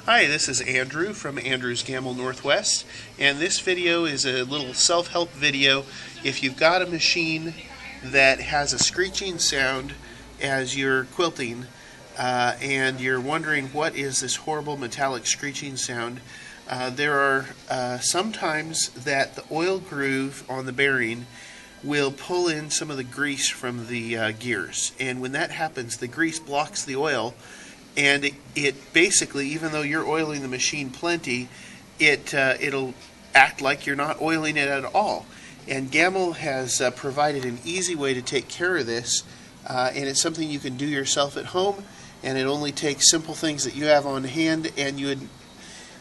Hi, this is Andrew from Andrew's Gammill Northwest, and this video is a little self-help video. If you've got a machine that has a screeching sound as you're quilting and you're wondering what is this horrible metallic screeching sound, there are sometimes that the oil groove on the bearing will pull in some of the grease from the gears, and when that happens, the grease blocks the oil. And it basically, even though you're oiling the machine plenty, it'll act like you're not oiling it at all. And Gammill has provided an easy way to take care of this, and it's something you can do yourself at home, and it only takes simple things that you have on hand, and you would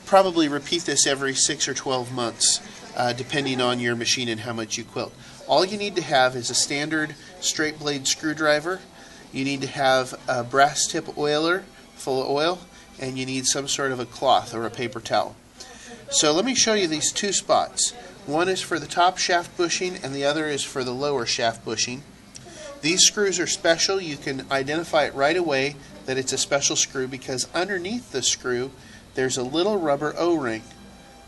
probably repeat this every 6 or 12 months, depending on your machine and how much you quilt. All you need to have is a standard straight blade screwdriver. You need to have a brass tip oiler full of oil, and you need some sort of a cloth or a paper towel. So let me show you these two spots. One is for the top shaft bushing and the other is for the lower shaft bushing. These screws are special. You can identify it right away that it's a special screw because underneath the screw there's a little rubber O-ring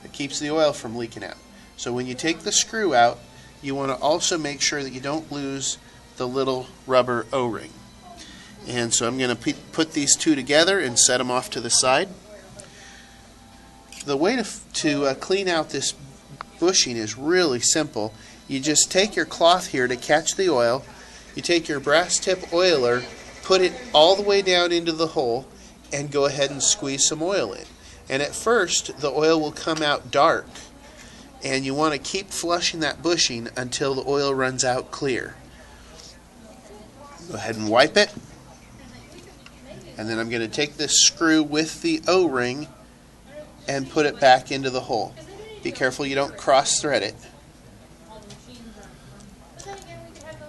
that keeps the oil from leaking out. So when you take the screw out, you want to also make sure that you don't lose the little rubber O-ring. And so I'm going to put these two together and set them off to the side. The way to clean out this bushing is really simple. You just take your cloth here to catch the oil, you take your brass tip oiler, put it all the way down into the hole, and go ahead and squeeze some oil in. And at first the oil will come out dark, and you want to keep flushing that bushing until the oil runs out clear. Go ahead and wipe it. And then I'm going to take this screw with the O-ring and put it back into the hole. Be careful you don't cross thread it.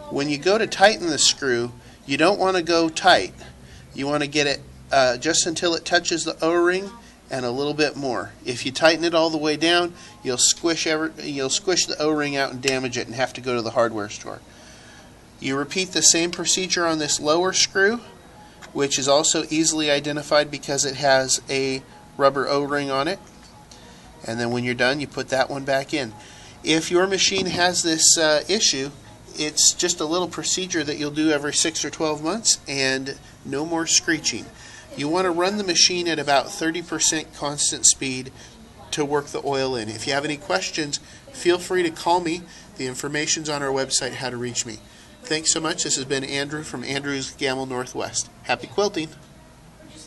When you go to tighten the screw, you don't want to go tight. You want to get it just until it touches the O-ring and a little bit more. If you tighten it all the way down, you'll squish the O-ring out and damage it and have to go to the hardware store. You repeat the same procedure on this lower screw, which is also easily identified because it has a rubber O-ring on it. And then when you're done, you put that one back in. If your machine has this issue, it's just a little procedure that you'll do every 6 or 12 months and no more screeching. You want to run the machine at about 30% constant speed to work the oil in. If you have any questions, feel free to call me. The information's on our website, how to reach me. Thanks so much. This has been Andrew from Andrew's Gammill Northwest. Happy quilting!